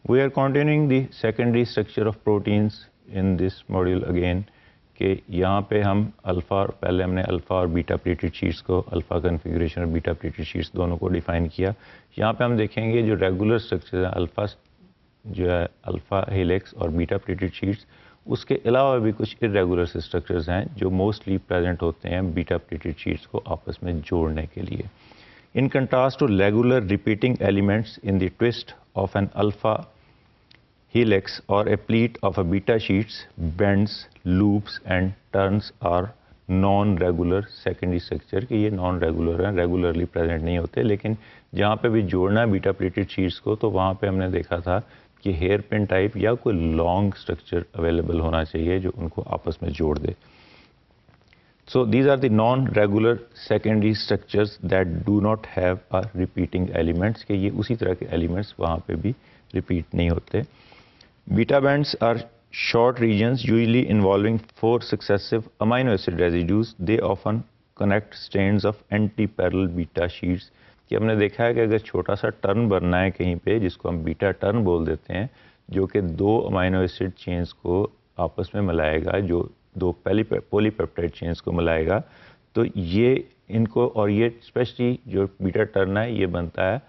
We are continuing the secondary structure of proteins in this module again कि यहाँ पे हम अल्फ़ा, पहले हमने अल्फ़ा और बीटा प्लेटेड शीट्स को, अल्फ़ा कन्फिग्रेशन और बीटा प्लेटेड शीट्स दोनों को डिफ़ाइन किया। यहाँ पे हम देखेंगे जो रेगुलर स्ट्रक्चर है अल्फ़ा जो है अल्फ़ा हेलिक्स और बीटा प्लेटेड शीट्स, उसके अलावा भी कुछ इरेगुलर स्ट्रक्चर्स हैं जो मोस्टली प्रेजेंट होते हैं बीटा प्लेटेड शीट्स को आपस में जोड़ने के लिए। In contrast to regular repeating elements in the twist of an alpha helix or a pleat of a beta sheets, bends, loops and turns are non-regular secondary structure कि ये non-regular हैं, regularly present नहीं होते, लेकिन जहाँ पे भी जोड़ना है बीटा प्लेटेड शीट्स को तो वहाँ पे हमने देखा था कि हेयर पिन टाइप या कोई लॉन्ग स्ट्रक्चर अवेलेबल होना चाहिए जो उनको आपस में जोड़ दे। So these are the non-regular secondary structures that do not have a repeating elements कि ये उसी तरह के elements वहाँ पे भी repeat नहीं होते। Beta bands are short regions usually involving 4 successive amino acid residues. They often connect strands of anti-parallel beta sheets कि हमने देखा है कि अगर छोटा सा टर्न बनना है कहीं पे जिसको हम बीटा टर्न बोल देते हैं जो कि 2 अमीनो एसिड चेन्स को आपस में मिलाएगा, जो 2 पॉलीपेप्टाइड चेन्स को मिलाएगा, तो ये इनको और ये स्पेशली जो बीटा टर्न है ये बनता है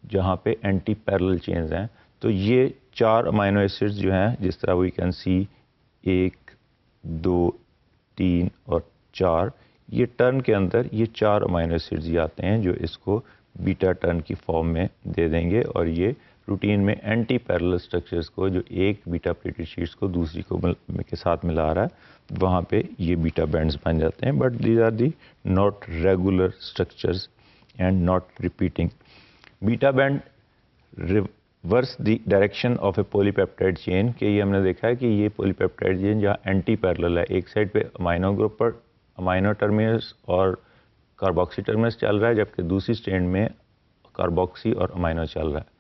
जहाँ पे एंटी पैरेलल चेन्स हैं। तो ये 4 अमीनो एसिड्स जो हैं जिस तरह वी कैन सी 1, 2, 3 और 4, ये टर्न के अंदर ये 4 अमीनो एसिड्स ही आते हैं जो इसको बीटा टर्न की फॉर्म में दे देंगे और ये रूटीन में एंटी पैरेलल स्ट्रक्चर्स को जो एक बीटा प्लेटेड शीट्स को दूसरी को के साथ मिला रहा है वहाँ पे ये बीटा बैंड्स बन जाते हैं। But these are the not regular structures and not repeating. Beta band reverse the direction of a polypeptide chain कि ये हमने देखा है कि ये पॉलीपेप्टाइड चेन जहाँ एंटी पैरेलल है, एक साइड पे अमाइनो ग्रुप पर अमाइनो टर्मिनस और कार्बोक्सी टर्मिनस चल रहा है जबकि दूसरी स्ट्रैंड में कार्बोक्सी और अमाइनो चल रहा है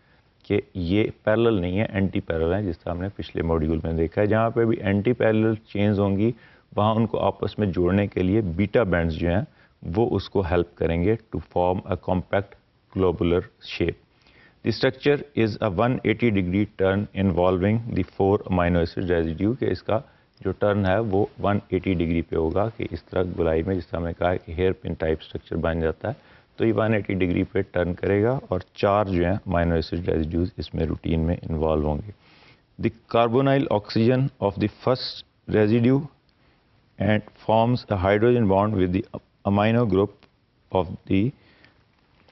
कि ये पैरेलल नहीं है, एंटी पैरेलल है, जिस तरह हमने पिछले मॉड्यूल में देखा है। जहाँ पे भी एंटी पैरेलल चेन्स होंगी वहाँ उनको आपस में जोड़ने के लिए बीटा बैंड्स जो हैं वो उसको हेल्प करेंगे to form a compact globular shape. The structure is a 180 degree turn involving the 4 amino acid residue कि इसका जो टर्न है वो 180 डिग्री पे होगा कि इस तरह गोलाई में जिस तरह हमने कहा है कि हेयर पिन टाइप स्ट्रक्चर बन जाता है, तो ये 180 डिग्री पे टर्न करेगा और 4 जो हैं अमीनो एसिड रेजिड्यूज इसमें रूटीन में इन्वॉल्व होंगे। The carbonyl oxygen of the first residue and forms a hydrogen bond with the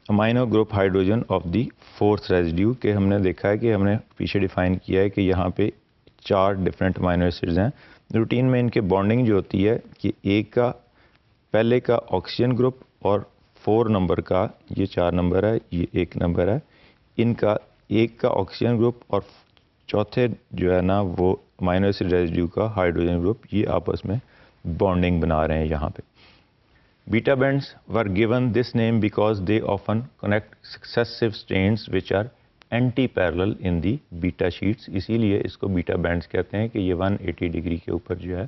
amino group hydrogen of the fourth residue के हमने देखा है कि हमने पीछे डिफाइन किया है कि यहाँ पे 4 डिफरेंट अमीनो एसिड्स हैं। रूटीन में इनके बॉन्डिंग जो होती है कि एक का पहले का ऑक्सीजन ग्रुप और 4 नंबर का, ये 4 नंबर है, ये 1 नंबर है, इनका एक का ऑक्सीजन ग्रुप और चौथे जो है ना वो अमीनो एसिड रेजिड्यू का हाइड्रोजन ग्रुप, ये आपस में बॉन्डिंग बना रहे हैं यहाँ पे। Beta bands were given this name because they often connect successive strands which are anti parallel in the beta sheets, इसीलिए इसको बीटा बैंड्स कहते हैं कि ये 180 डिग्री के ऊपर जो है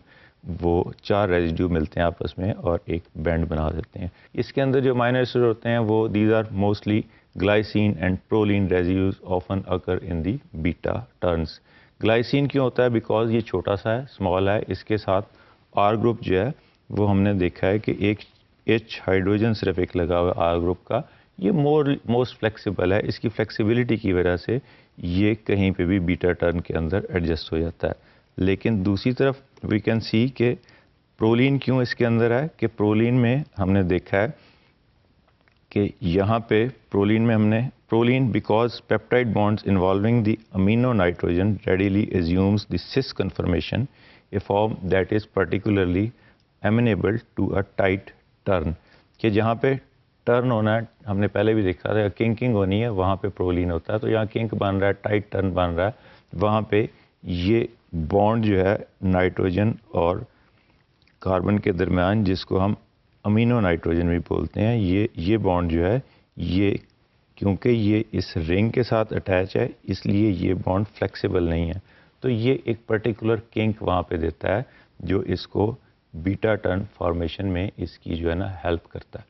वो 4 रेजिड्यू मिलते हैं आपस में और एक बैंड बना देते हैं। इसके अंदर जो अमीनो एसिड होते हैं वो these are mostly glycine and proline residues often occur in the beta turns. Glycine क्यों होता है? बिकॉज ये छोटा सा है, स्मॉल है, इसके साथ आर ग्रुप जो है वो हमने देखा है कि एक H हाइड्रोजन सिर्फ एक लगा हुआ आर ग्रुप का, ये मोस्ट फ्लेक्सिबल है, इसकी फ्लेक्सिबिलिटी की वजह से ये कहीं पे भी बीटा टर्न के अंदर एडजस्ट हो जाता है। लेकिन दूसरी तरफ वी कैन सी कि प्रोलीन क्यों इसके अंदर है कि प्रोलीन में हमने देखा है कि यहाँ पे proline because peptide bonds involving the amino nitrogen readily assume the cis conformation, a form that is particularly amenable to a tight turn कि जहाँ पे टर्न होना है, हमने पहले भी देखा था किंकिंग होनी है वहाँ पे प्रोलीन होता है, तो यहाँ किंक बन रहा है, टाइट टर्न बन रहा है, वहाँ पे ये बॉन्ड जो है नाइट्रोजन और कार्बन के दरमियान जिसको हम अमीनो नाइट्रोजन भी बोलते हैं, ये बॉन्ड जो है ये क्योंकि ये इस रिंग के साथ अटैच है इसलिए ये बॉन्ड फ्लेक्सिबल नहीं है, तो ये एक पर्टिकुलर किंक वहाँ पे देता है जो इसको बीटा टर्न फॉर्मेशन में इसकी जो है ना हेल्प करता है।